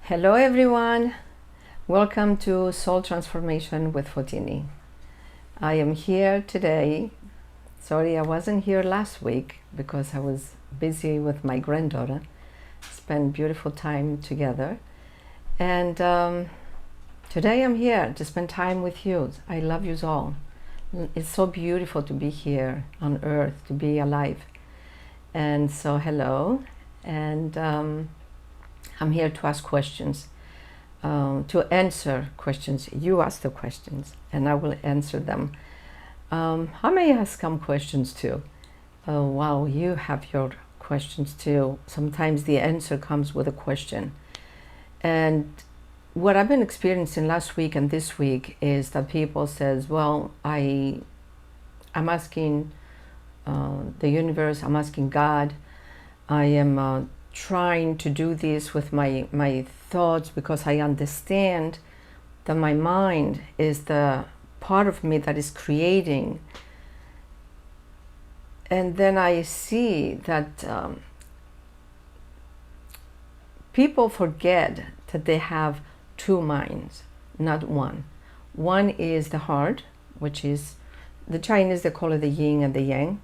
Hello everyone, welcome to Soul Transformation with Fotini. I am here today. Sorry I wasn't here last week because I was busy with my granddaughter. Spent beautiful time together, and today I'm here to spend time with you. I love you all. It's so beautiful to be here on earth, to be alive. And so hello, and I'm here to ask questions, to answer questions. You ask the questions and I will answer them. I may ask some questions too. While you have your questions too, sometimes the answer comes with a question. And what I've been experiencing last week and this week is that people says, well, I'm asking the universe, I'm asking God, I am trying to do this with my thoughts because I understand that my mind is the part of me that is creating. And then I see that people forget that they have two minds, not one. One is the heart, which is, the Chinese, they call it the yin and the yang,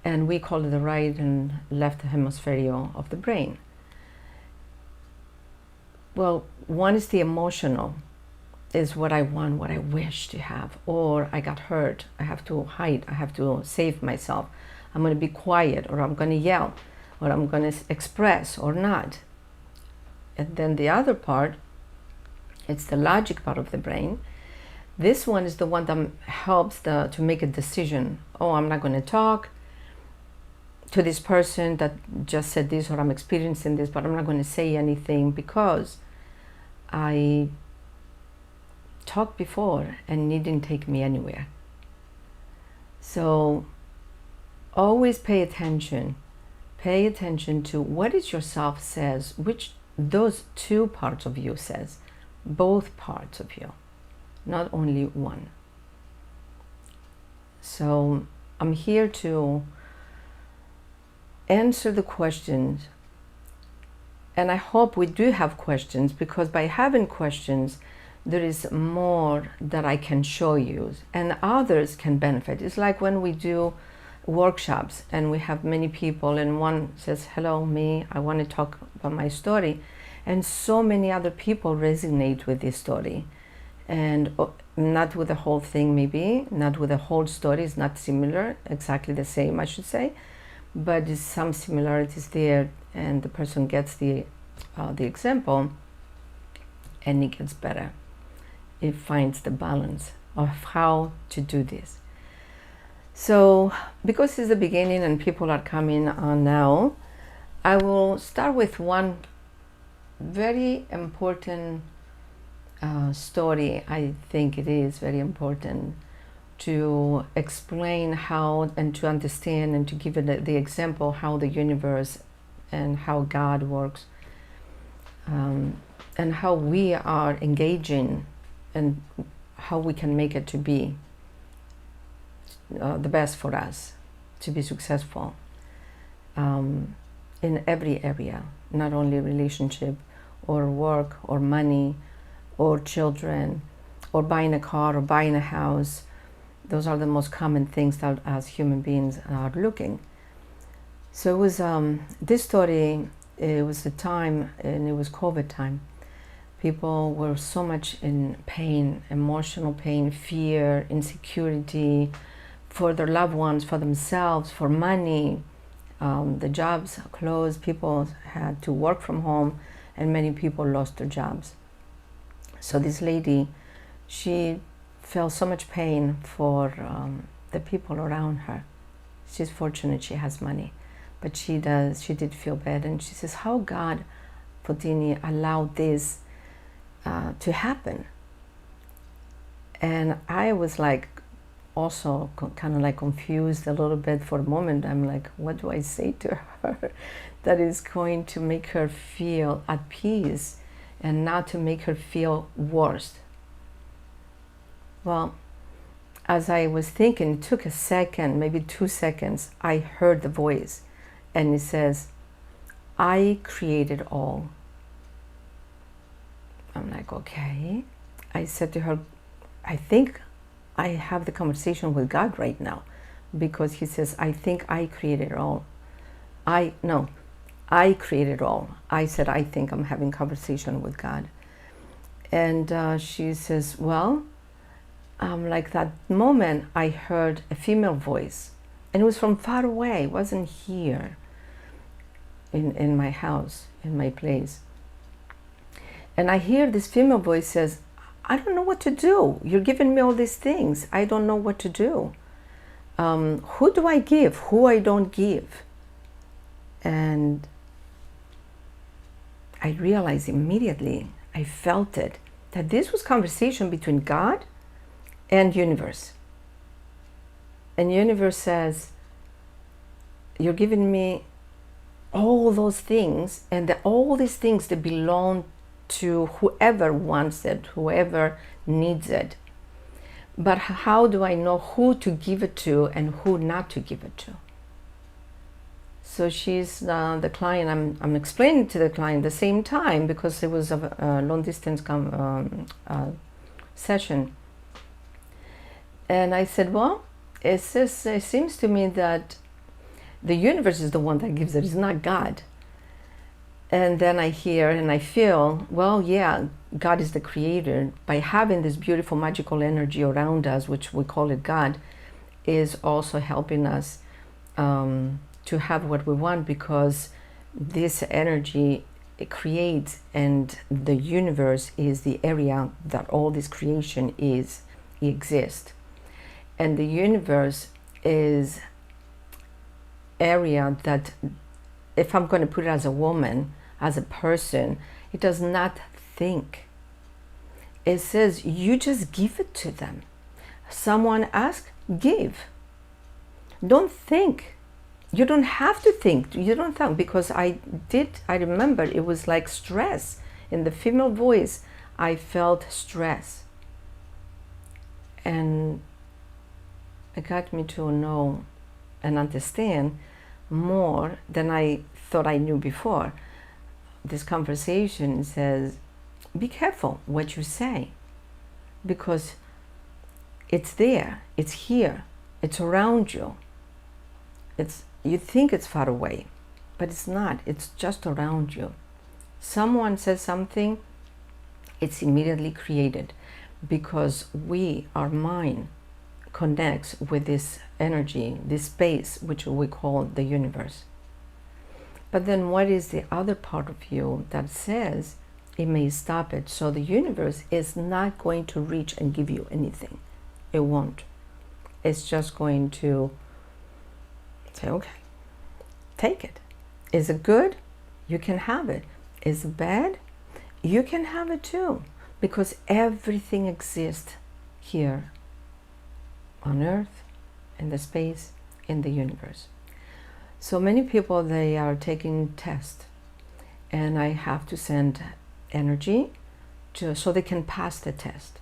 and we call it the right and left hemisphere of the brain. Well, one is the emotional, is what I want, what I wish to have, or I got hurt, I have to hide, I have to save myself, I'm going to be quiet, or I'm going to yell, or I'm going to express or not. And then the other part, it's the logic part of the brain. This one is the one that helps to make a decision. Oh, I'm not going to talk to this person that just said this, or I'm experiencing this, but I'm not going to say anything because I talked before and it didn't take me anywhere. So always pay attention to what is yourself says, which those two parts of you says, both parts of you, not only one. So I'm here to answer the questions, and I hope we do have questions, because by having questions there is more that I can show you and others can benefit. It's like when we do workshops and we have many people and one says, hello, me, I want to talk about my story, and so many other people resonate with this story, and not with the whole thing, maybe not with the whole story, it's not similar, exactly the same I should say, but there's some similarities there, and the person gets the example and it gets better. It finds the balance of how to do this. So because it's the beginning and people are coming on now, I will start with one very important story. I think it is very important to explain how, and to understand, and to give it the example how the universe and how God works, and how we are engaging, and how we can make it to be the best for us, to be successful in every area, not only relationship or work or money or children or buying a car or buying a house. Those are the most common things that as human beings are looking. So it was this story, it was the time, and it was COVID time. People were so much in pain, emotional pain, fear, insecurity for their loved ones, for themselves, for money. The jobs closed, people had to work from home, and many people lost their jobs. So this lady, she felt so much pain for the people around her. She's fortunate she has money, but she did feel bad, and she says, how God, Fotini, allowed this to happen? And I was like, also kind of like confused a little bit for a moment. I'm like, what do I say to her that is going to make her feel at peace and not to make her feel worse? Well, as I was thinking, it took a second, maybe 2 seconds, I heard the voice, and it says, I created all. I'm like, okay. I said to her, I think I have the conversation with God right now, because he says, I think I created it all. I created it all. I said, I think I'm having conversation with God. And she says, well, like that moment I heard a female voice, and it was from far away. It wasn't here in my house, in my place. And I hear this female voice says, I don't know what to do. You're giving me all these things. I don't know what to do. Who do I give? Who I don't give? And I realized immediately, I felt it, that this was conversation between God and universe. And universe says, you're giving me all those things, and all these things that belong to whoever wants it, whoever needs it. But how do I know who to give it to and who not to give it to? So she's the client. I'm explaining to the client at the same time, because it was a long distance session. And I said, well, it seems to me that the universe is the one that gives it. It's not God. And then I hear and I feel, well, yeah, God is the creator. By having this beautiful magical energy around us, which we call it God, is also helping us to have what we want, because this energy, it creates, and the universe is the area that all this creation exists. And the universe is area that, if I'm going to put it as a woman, as a person, it does not think. It says you just give it to them. Someone asks, give. Don't think. You don't have to think. You don't think, because I remember it was like stress. In the female voice, I felt stress. And it got me to know and understand more than I thought I knew before. This conversation says, be careful what you say, because it's there, it's here, it's around you. You think it's far away, but it's not. It's just around you. Someone says something, it's immediately created, because our mind connects with this energy, this space, which we call the universe. But then what is the other part of you that says it may stop it? So the universe is not going to reach and give you anything. It won't. It's just going to say, okay, take it. Is it good? You can have it. Is it bad? You can have it too, because everything exists here on Earth, in the space, in the universe. So many people, they are taking tests, and I have to send energy so they can pass the test.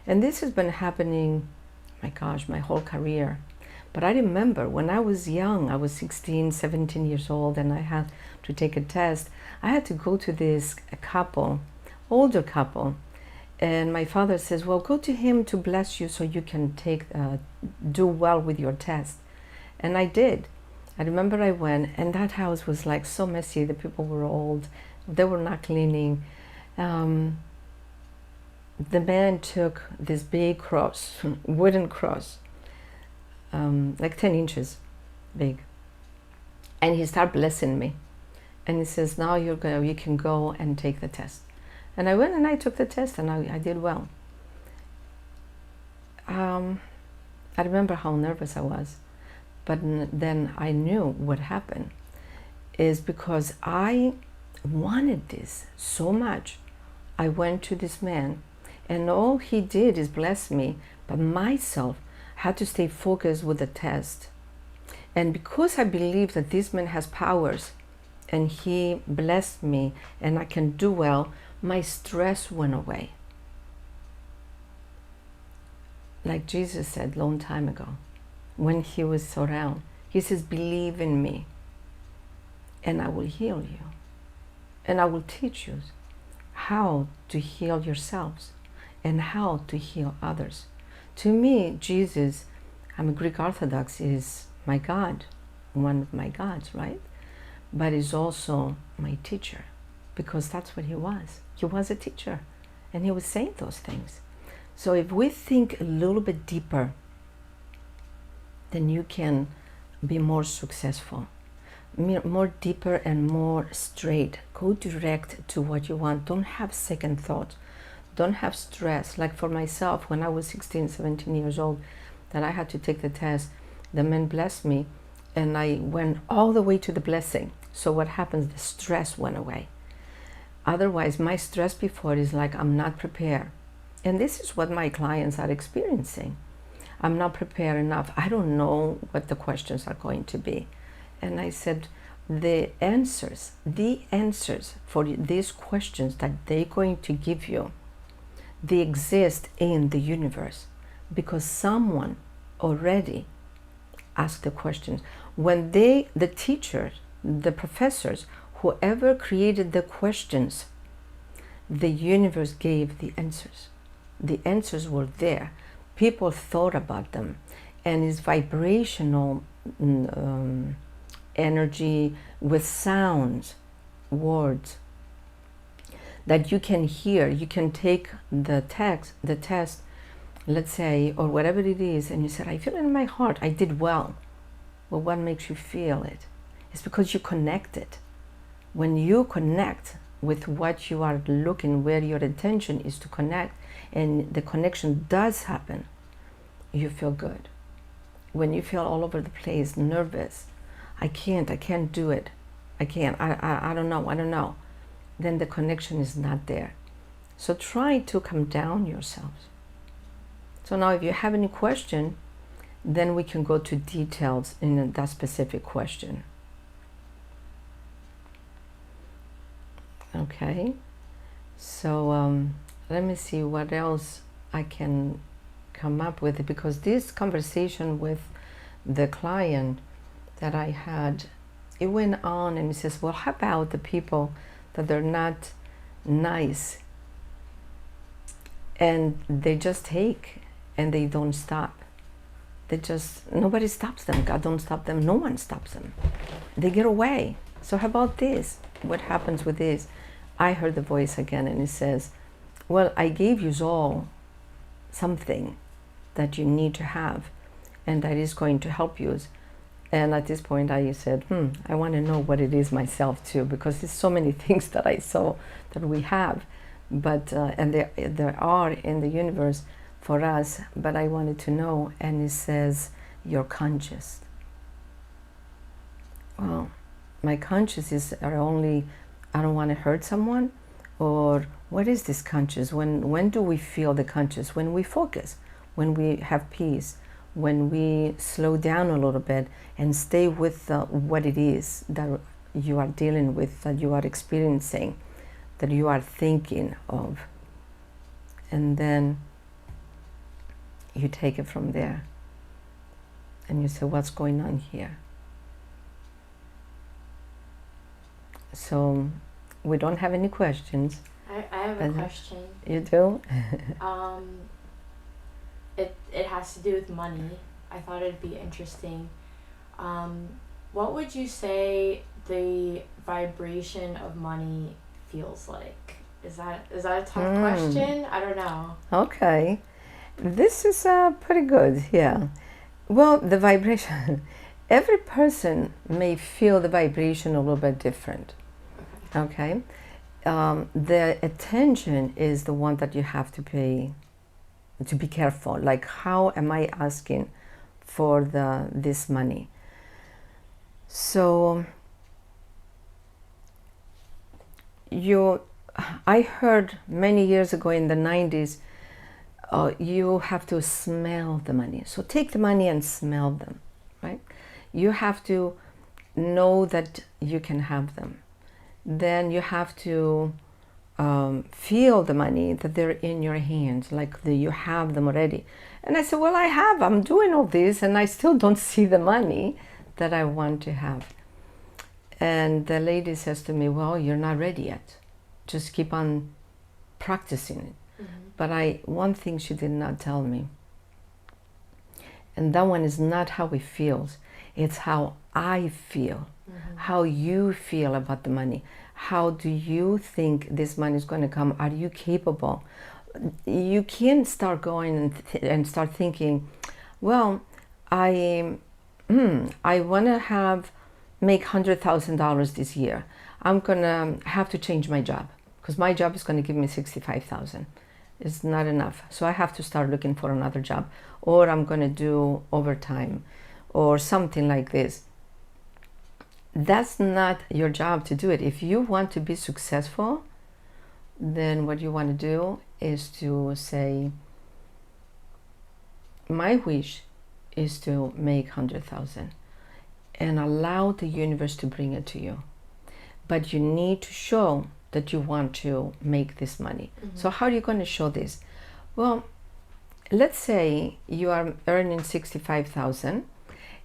And this has been happening, my gosh, my whole career. But I remember when I was young, I was 16, 17 years old, and I had to take a test. I had to go to this couple, older couple, and my father says, well, go to him to bless you so you can do well with your test. And I did. I remember I went, and that house was like so messy. The people were old. They were not cleaning. The man took this big cross, wooden cross, like 10 inches big. And he started blessing me. And he says, now you can go and take the test. And I went and I took the test, and I did well. I remember how nervous I was. But then I knew what happened is because I wanted this so much. I went to this man, and all he did is bless me, but myself had to stay focused with the test. And because I believe that this man has powers, and he blessed me, and I can do well, my stress went away. Like Jesus said a long time ago, when he was around, he says, believe in me, and I will heal you, and I will teach you how to heal yourselves and how to heal others. To me, Jesus, I'm a Greek Orthodox, is my God, one of my gods, right? But is also my teacher, because that's what he was. He was a teacher, and he was saying those things. So if we think a little bit deeper, then you can be more successful, more deeper and more straight. Go direct to what you want. Don't have second thoughts. Don't have stress. Like for myself, when I was 16, 17 years old, that I had to take the test, the man blessed me, and I went all the way to the blessing. So what happens? The stress went away. Otherwise, my stress before is like, I'm not prepared. And this is what my clients are experiencing. I'm not prepared enough. I don't know what the questions are going to be. And I said, the answers for these questions that they're going to give you, they exist in the universe, because someone already asked the questions. When the teachers, the professors, whoever created the questions, the universe gave the answers. The answers were there. People thought about them, and it's vibrational energy with sounds, words that you can hear. You can take the test, let's say, or whatever it is, and you said, I feel it in my heart, I did well. Well, what makes you feel it? It's because you connected. When you connect with what you are looking, where your attention is to connect, and the connection does happen, you feel good. When you feel all over the place, nervous, I can't do it, I don't know, then the connection is not there. So try to calm down yourselves. So now if you have any question, then we can go to details in that specific question. Okay, so let me see what else I can come up with, because this conversation with the client that I had, it went on, and he says, well, how about the people that they're not nice and they just take and they don't stop? Nobody stops them. God don't stop them. No one stops them. They get away. So how about this? What happens with this? I heard the voice again, and it says, well, I gave you all something that you need to have, and that is going to help you. And at this point I said, I want to know what it is myself too, because there's so many things that I saw that we have, but and there are in the universe for us, but I wanted to know. And it says, you're conscious. Well, my conscious is only, I don't want to hurt someone, or what is this conscious? When do we feel the conscious? When we focus, when we have peace, when we slow down a little bit and stay with what it is that you are dealing with, that you are experiencing, that you are thinking of. And then you take it from there. And you say, what's going on here? So we don't have any questions. I have a question. You do? It has to do with money. I thought it'd be interesting. What would you say the vibration of money feels like? Is that a tough question? I don't know. Okay. This is pretty good, yeah. Well, the vibration, every person may feel the vibration a little bit different. Okay. The attention is the one that you have to pay, to be careful. Like, how am I asking for this money? So I heard many years ago in the 90s, you have to smell the money. So take the money and smell them, right? You have to know that you can have them. Then you have to feel the money, that they're in your hands, like you have them already. And I said, well, I'm doing all this, and I still don't see the money that I want to have. And the lady says to me, well, you're not ready yet. Just keep on practicing it. But one thing she did not tell me, and that one is not how it feels, it's how I feel, how you feel about the money. How do you think this money is going to come? Are you capable? You can't start going and start thinking, well, I want to make $100,000 this year. I'm going to have to change my job because my job is going to give me $65,000. It's not enough. So I have to start looking for another job, or I'm going to do overtime or something like this. That's not your job to do it. If you want to be successful, then what you want to do is to say, my wish is to make 100,000, and allow the universe to bring it to you. But you need to show that you want to make this money. So how are you going to show this? Well, let's say you are earning 65,000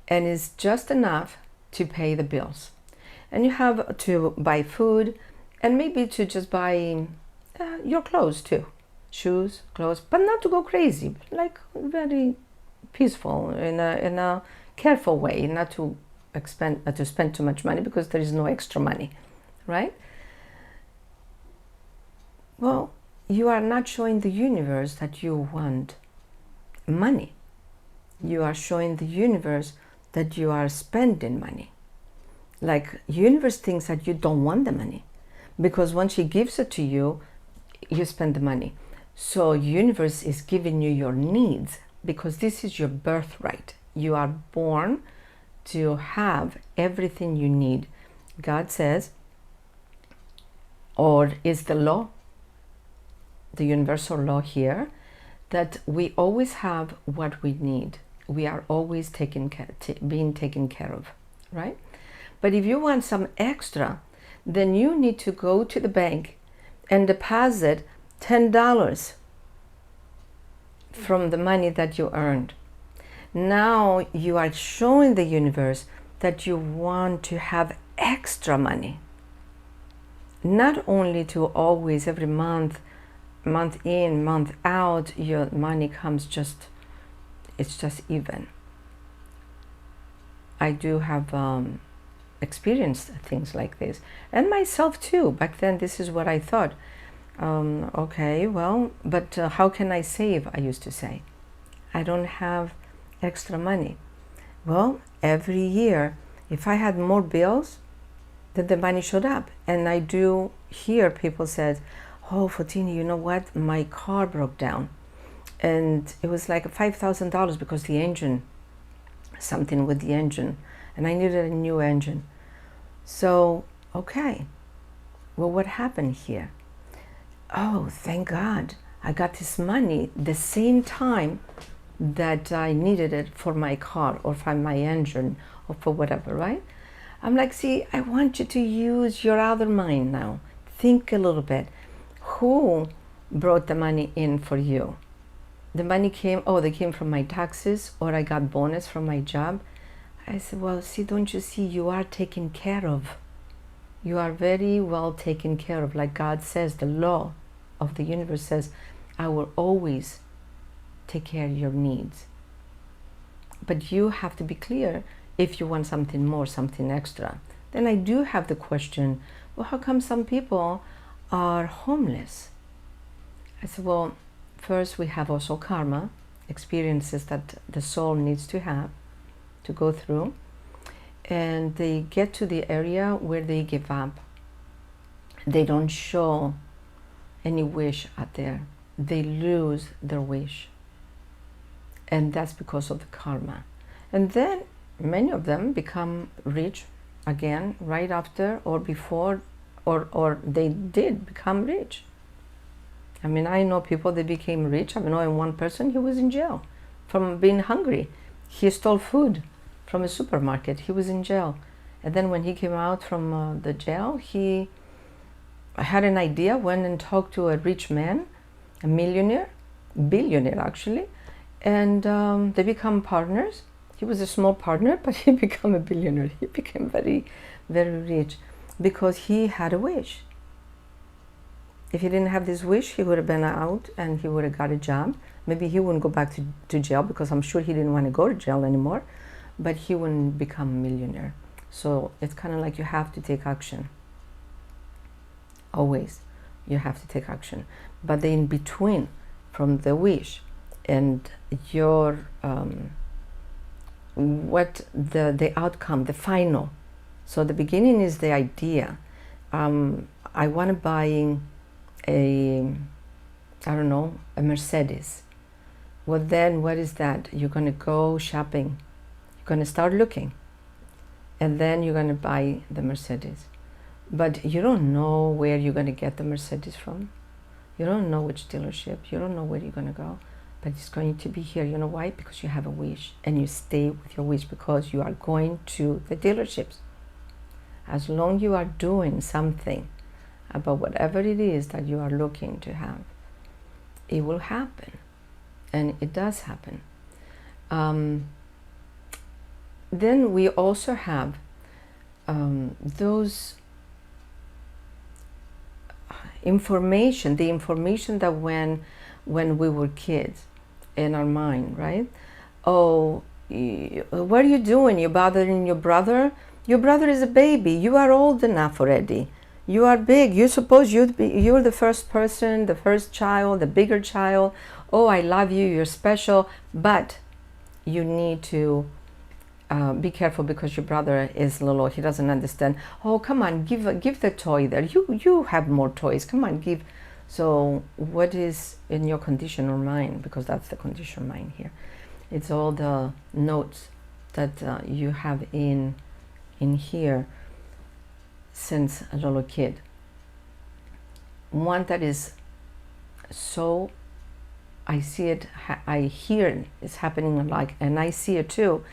and it's just enough to pay the bills. And you have to buy food and maybe to just buy your clothes too. Shoes, clothes, but not to go crazy, like very peaceful in a careful way, not to spend too much money because there is no extra money, right? Well, you are not showing the universe that you want money. You are showing the universe that you are spending money. Like, universe thinks that you don't want the money, because when she gives it to you, you spend the money. So universe is giving you your needs, because this is your birthright. You are born to have everything you need. God says, or is the law, the universal law here, that we always have what we need. We are always being taken care of, right? But if you want some extra, then you need to go to the bank and deposit $10 from the money that you earned. Now you are showing the universe that you want to have extra money. Not only to always, every month in, month out, your money comes it's just even. I do have experienced things like this, and myself too. Back then, this is what I thought. Okay, well, but how can I save? I used to say, I don't have extra money. Well, every year, if I had more bills, then the money showed up. And I do hear people said, oh, Fotini, you know what? My car broke down. And it was like $5,000 because the engine, something with the engine, and I needed a new engine. So, okay, well, what happened here? Oh, thank God, I got this money the same time that I needed it for my car or for my engine or for whatever, right? I'm like, see, I want you to use your other mind now. Think a little bit. Who brought the money in for you? The money came, they came from my taxes, or I got bonus from my job. I said, well, see, don't you see, you are taken care of. You are very well taken care of. Like God says, the law of the universe says, I will always take care of your needs. But you have to be clear if you want something more, something extra. Then I do have the question, well, how come some people are homeless? I said, well, first we have also karma, experiences that the soul needs to have, to go through, and they get to the area where they give up. They don't show any wish out there. They lose their wish. And that's because of the karma. And then many of them become rich again right after or before, or they did become rich. I mean, I know people that became rich. I know one person, he was in jail from being hungry. He stole food from a supermarket. He was in jail. And then when he came out from the jail, he had an idea, went and talked to a rich man, a millionaire, billionaire actually, and they become partners. He was a small partner, but he became a billionaire. He became very, very rich because he had a wish. If he didn't have this wish, he would have been out and he would have got a job. Maybe he wouldn't go back to jail, because I'm sure he didn't want to go to jail anymore, but he wouldn't become a millionaire. So it's kind of like you have to take action. Always, you have to take action. But the in between, from the wish and your what the outcome, the final. So the beginning is the idea. I want to buy a Mercedes. Well, then what is that? You're going to go shopping. You're going to start looking. And then you're going to buy the Mercedes. But you don't know where you're going to get the Mercedes from. You don't know which dealership. You don't know where you're going to go. But it's going to be here. You know why? Because you have a wish. And you stay with your wish because you are going to the dealerships. As long as you are doing something about whatever it is that you are looking to have, it will happen. And it does happen. Then we also have those information, the information that when we were kids in our mind, right? Oh, what are you doing? You're bothering your brother? Your brother is a baby. You are old enough already. You are big. You're the first person, the first child, the bigger child. Oh, I love you. You're special. But you need to be careful because your brother is little. He doesn't understand. Oh, come on, give the toy there. You have more toys. Come on, give. So what is in your conditional mind? Because that's the conditional mind here. It's all the notes that you have in here since a little kid. One that is so, I see it, I hear it, it's happening like, and I see it too.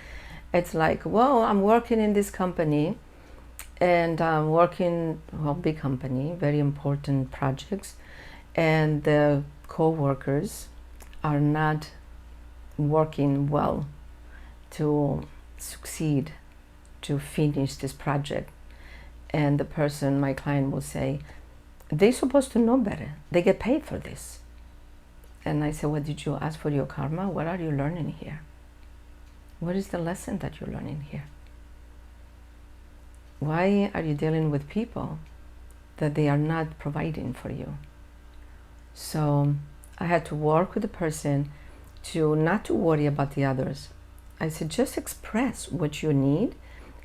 It's like, well, I'm working in this company and I'm working, well, big company, very important projects, and the co-workers are not working well to succeed, to finish this project. And the person, my client, will say, they're supposed to know better. They get paid for this. And I say, well, did you ask for your karma? What are you learning here? What is the lesson that you're learning here? Why are you dealing with people that they are not providing for you? So I had to work with the person to not to worry about the others. I said, just express what you need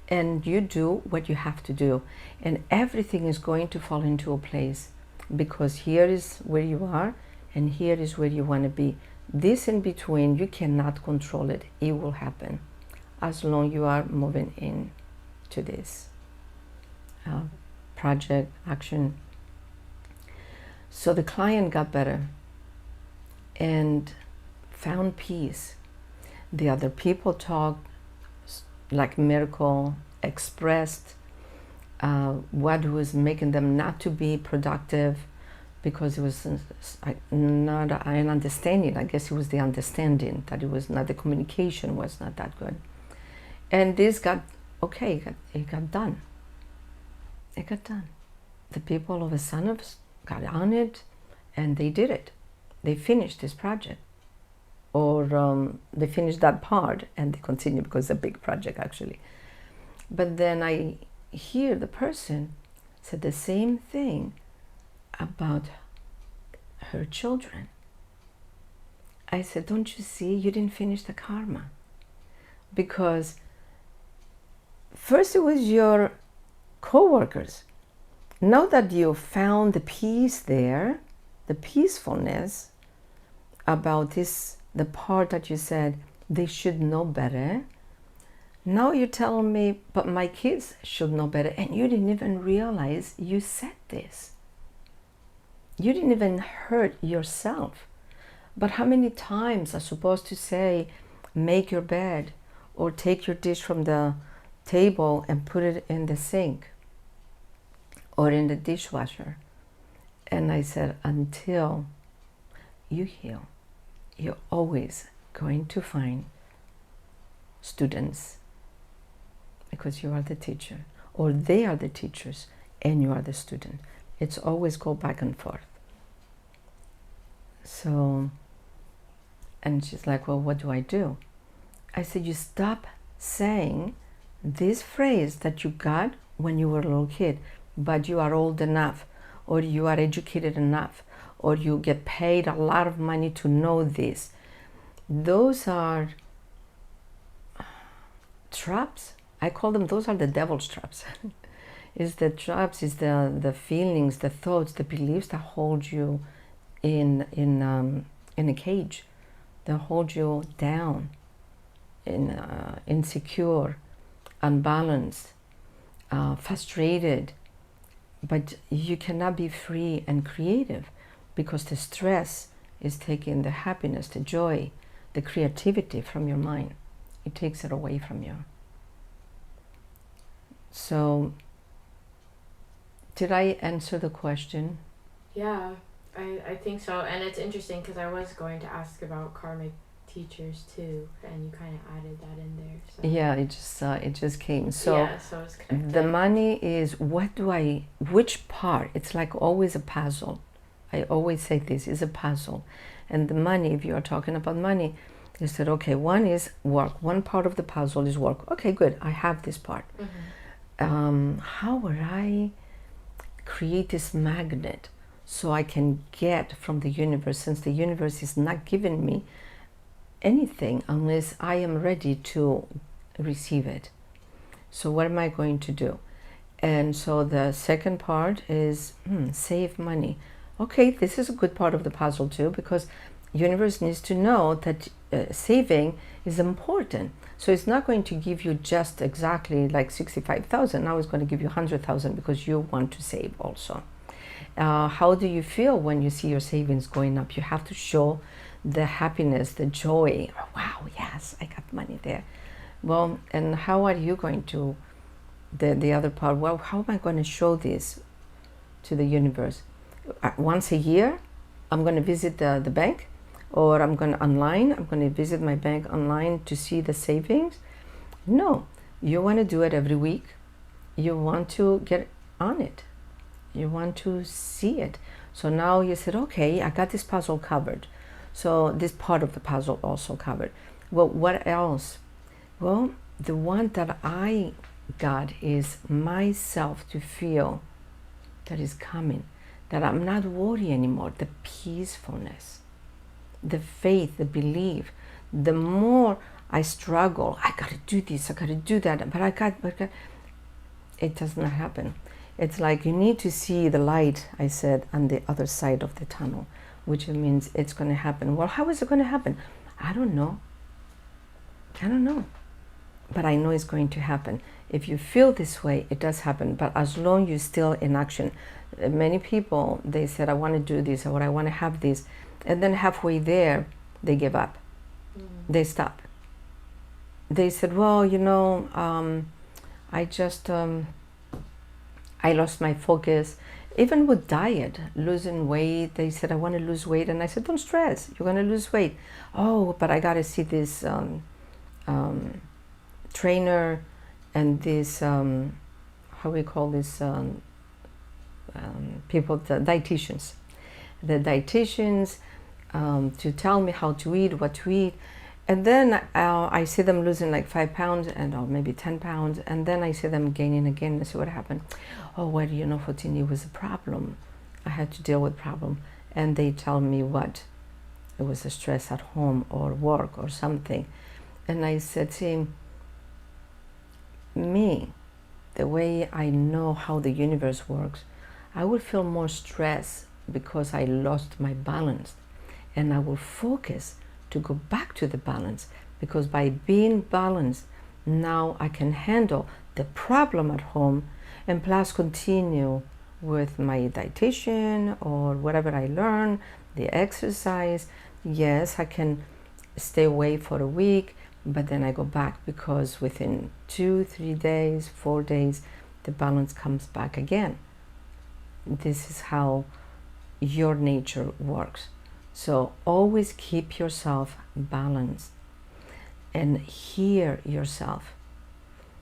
and you do what you have to do. And everything is going to fall into a place, because here is where you are and here is where you want to be. This in between, you cannot control it. It will happen as long as you are moving into this project, action. So the client got better and found peace. The other people talked like miracle, expressed what was making them not to be productive, because it was not an understanding. I guess it was the understanding that it was not, the communication was not that good. And this got, okay, it got done. It got done. The people all of a sudden got on it and they did it. They finished this project. Or they finished that part and they continue, because it's a big project actually. But then I hear the person said the same thing about her children. I said, don't you see, you didn't finish the karma. Because first it was your co-workers. Now that you found the peace there, the peacefulness about this, the part that you said they should know better. Now you're telling me, but my kids should know better, and you didn't even realize you said this. You didn't even hurt yourself. But how many times are supposed to say, make your bed, or take your dish from the table and put it in the sink or in the dishwasher? And I said, until you heal, you're always going to find students, because you are the teacher, or they are the teachers and you are the student. It's always go back and forth. So, and she's like, well, what do I do? I said, you stop saying this phrase that you got when you were a little kid, but you are old enough, or you are educated enough, or you get paid a lot of money to know this. Those are traps. I call them, those are the devil's traps. Is the traps, is the feelings, the thoughts, the beliefs that hold you in a cage, that hold you down, insecure, unbalanced, frustrated. But you cannot be free and creative because the stress is taking the happiness, the joy, the creativity from your mind. It takes it away from you. So, did I answer the question? Yeah, I think so. And it's interesting because I was going to ask about karmic teachers too, and you kind of added that in there. So. Yeah, it just came. So, yeah, so it's connected. The money is which part? It's like always a puzzle. I always say this is a puzzle. And the money, if you are talking about money, you said, okay, one is work. One part of the puzzle is work. Okay, good. I have this part. How would I create this magnet so I can get from the universe, since the universe is not giving me anything unless I am ready to receive it. So what am I going to do? And so the second part is save money. Okay, this is a good part of the puzzle too, because universe needs to know that saving is important. So it's not going to give you just exactly like 65,000. Now it's going to give you 100,000 because you want to save also. How do you feel when you see your savings going up? You have to show the happiness, the joy. Oh, wow, yes, I got money there. Well, and how are you going to, the other part, well, how am I going to show this to the universe? Once a year, I'm going to visit the bank, or I'm going to visit my bank online to see the savings. No, you want to do it every week. You want to get on it. You want to see it. So now you said, okay, I got this puzzle covered. So this part of the puzzle also covered. Well, what else? Well, the one that I got is myself to feel that is coming, that I'm not worried anymore, the peacefulness, the faith, the belief. The more I struggle, I gotta do this, I gotta do that, but it does not happen. It's like you need to see the light, I said, on the other side of the tunnel, which means it's going to happen. Well, how is it going to happen? I don't know. But I know it's going to happen. If you feel this way, it does happen. But as long as you're still in action. Many people, they said, I want to do this, or I want to have this. And then halfway there, they give up. They stop. They said, well, I lost my focus. Even with diet, losing weight, they said, I want to lose weight. And I said, don't stress, you're going to lose weight. Oh, but I got to see this trainer and this, how we call this, people, the dietitians. The dietitians to tell me how to eat, what to eat. And then I see them losing like 5 pounds or maybe 10 pounds. And then I see them gaining again. I see what happened. Oh, well, Fotini, it was a problem. I had to deal with problem. And they tell me what? It was a stress at home or work or something. And I said, see, me, the way I know how the universe works, I will feel more stress because I lost my balance. And I will focus to go back to the balance, because by being balanced, now I can handle the problem at home and plus continue with my dietitian or whatever I learn, the exercise. Yes, I can stay away for a week, but then I go back because within 2, 3 days, 4 days, the balance comes back again. This is how your nature works. So always keep yourself balanced and hear yourself.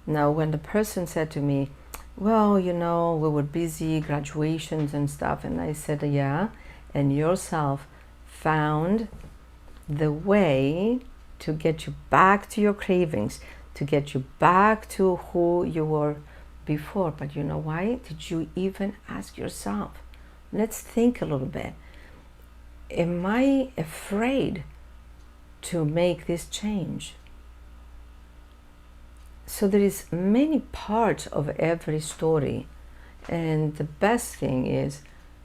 Now, when the person said to me, well, we were busy, graduations and stuff, and I said, yeah, and yourself found the way to get you back to your cravings, to get you back to who you were before. But you know why? Did you even ask yourself? Let's think a little bit. Am I afraid to make this change? So there is many parts of every story, and the best thing is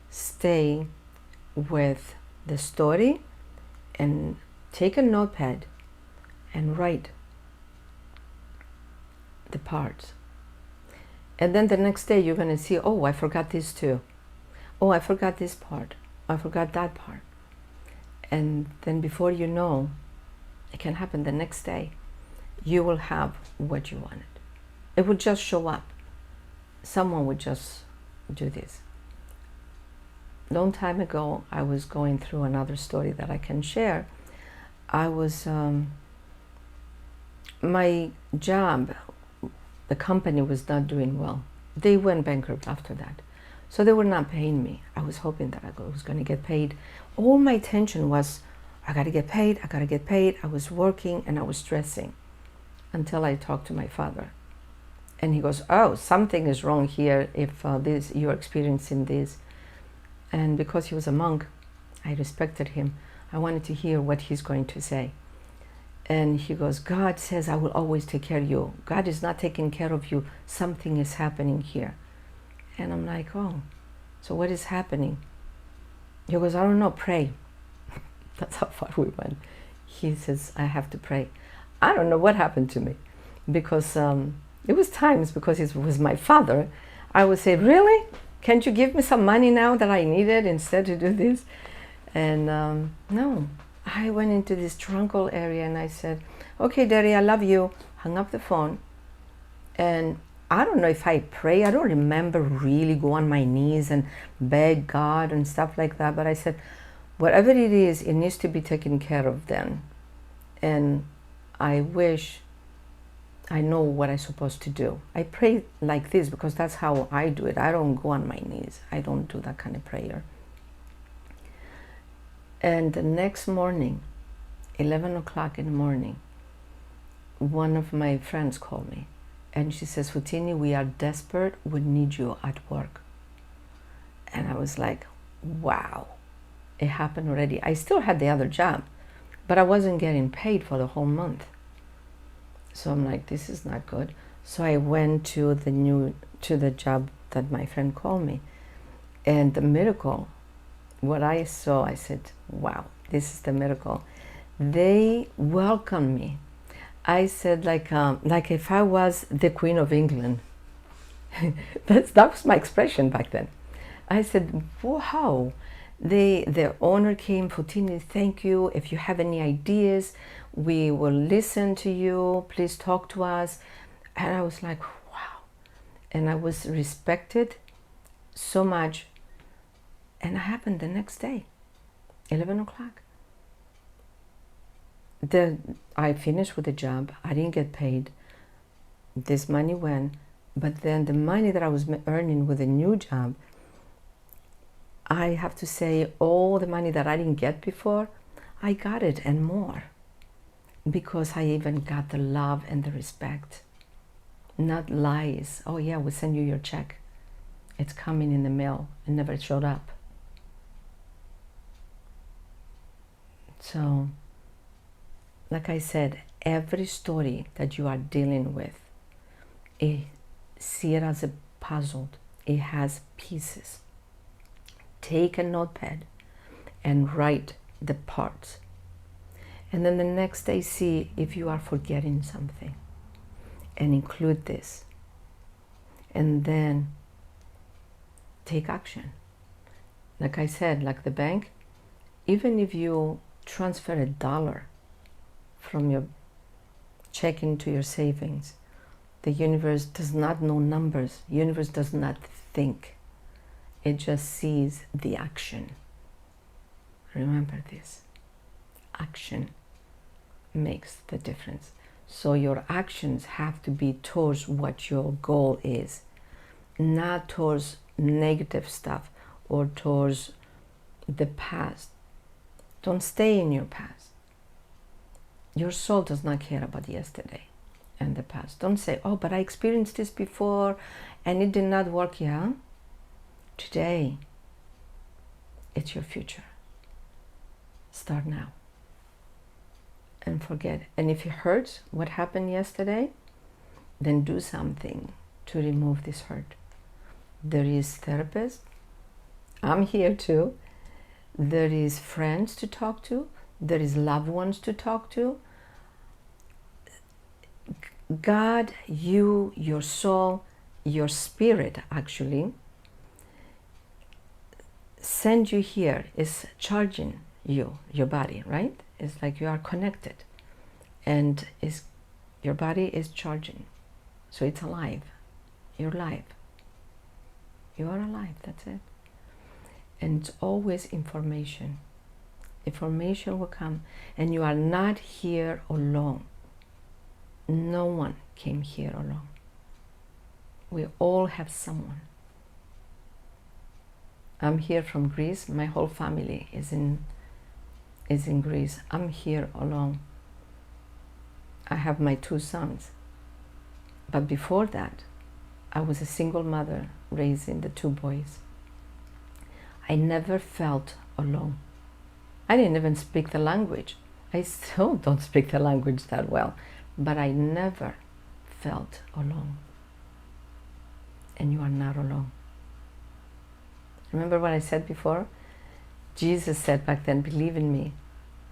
stay with the story and take a notepad and write the parts. And then the next day you're going to see, oh, I forgot this too. Oh, I forgot this part. I forgot that part. And then before you know, it can happen the next day. You will have what you wanted. It would just show up. Someone would just do this. Long time ago, I was going through another story that I can share. I was, my job, the company was not doing well. They went bankrupt after that. So they were not paying me. I was hoping that I was going to get paid. All my attention was, I got to get paid, I got to get paid. I was working and I was stressing until I talked to my father. And he goes, oh, something is wrong here if you're experiencing this. And because he was a monk, I respected him. I wanted to hear what he's going to say. And he goes, God says, I will always take care of you. God is not taking care of you. Something is happening here. And I'm like, oh, so what is happening? He goes, I don't know, pray. That's how far we went. He says, I have to pray. I don't know what happened to me, because it was times, because it was my father, I would say, really? Can't you give me some money now that I needed instead to do this? And no, I went into this tranquil area and I said, okay, Daddy, I love you. Hung up the phone. And I don't know if I pray. I don't remember really go on my knees and beg God and stuff like that. But I said, whatever it is, it needs to be taken care of then. And I wish I know what I'm supposed to do. I pray like this because that's how I do it. I don't go on my knees. I don't do that kind of prayer. And the next morning, 11 o'clock in the morning, one of my friends called me. And she says, Fotini, we are desperate. We need you at work. And I was like, wow, it happened already. I still had the other job, but I wasn't getting paid for the whole month. So I'm like, this is not good. So I went to the job that my friend called me. And the miracle, what I saw, I said, wow, this is the miracle. They welcomed me. I said, like if I was the Queen of England. that was my expression back then. I said, wow. The owner came, Fotini, thank you. If you have any ideas, we will listen to you. Please talk to us. And I was like, wow. And I was respected so much. And it happened the next day, 11 o'clock. I finished with the job. I didn't get paid. This money went. But then the money that I was earning with a new job, I have to say, all the money that I didn't get before, I got it and more. Because I even got the love and the respect. Not lies. Oh yeah, we'll send you your check. It's coming in the mail. It never showed up. So, like I said, every story that you are dealing with, see it as a puzzle. It has pieces. Take a notepad and write the parts. And then the next day, see if you are forgetting something and include this. And then take action. Like I said, like the bank, even if you transfer $1 from your checking to your savings, the universe does not know numbers. The universe does not think. It just sees the action. Remember this. Action makes the difference. So your actions have to be towards what your goal is, not towards negative stuff or towards the past, Don't stay in your past. Your soul does not care about yesterday and the past. Don't say, oh, but I experienced this before and it did not work. Yeah? Today, it's your future. Start now. And forget. And if it hurts what happened yesterday, then do something to remove this hurt. There is therapist. I'm here too. There is friends to talk to. There is loved ones to talk to. God, you, your soul, your spirit actually send you here, is charging you, your body, right? It's like you are connected and your body is charging. So it's alive. You're alive. You are alive, that's it. And it's always information. Information will come, and you are not here alone. No one came here alone. We all have someone. I'm here from Greece. My whole family is in Greece. I'm here alone. I have my 2 sons. But before that, I was a single mother raising the 2 boys. I never felt alone. I didn't even speak the language. I still don't speak the language that well, but I never felt alone. And you are not alone. Remember what I said before? Jesus said back then, believe in me,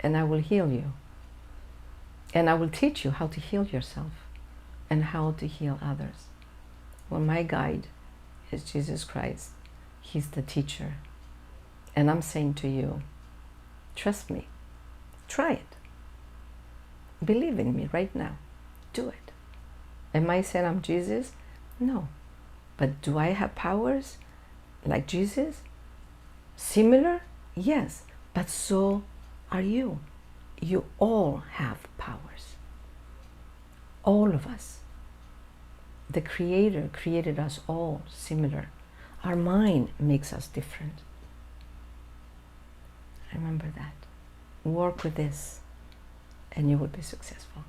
and I will heal you. And I will teach you how to heal yourself and how to heal others. Well, my guide is Jesus Christ. He's the teacher. And I'm saying to you, trust me. Try it. Believe in me right now. Do it. Am I saying I'm Jesus? No. But do I have powers like Jesus? Similar? Yes. But so are you. You all have powers. All of us. The Creator created us all similar. Our mind makes us different. Remember that. Work with this and you will be successful.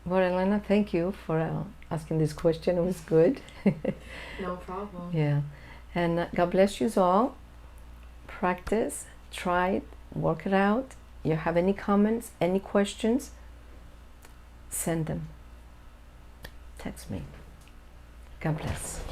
Well, Elena, thank you for asking this question. It was good. No problem. Yeah. And God bless you all. Practice, try it, work it out. You have any comments, any questions, send them. Text me. God bless.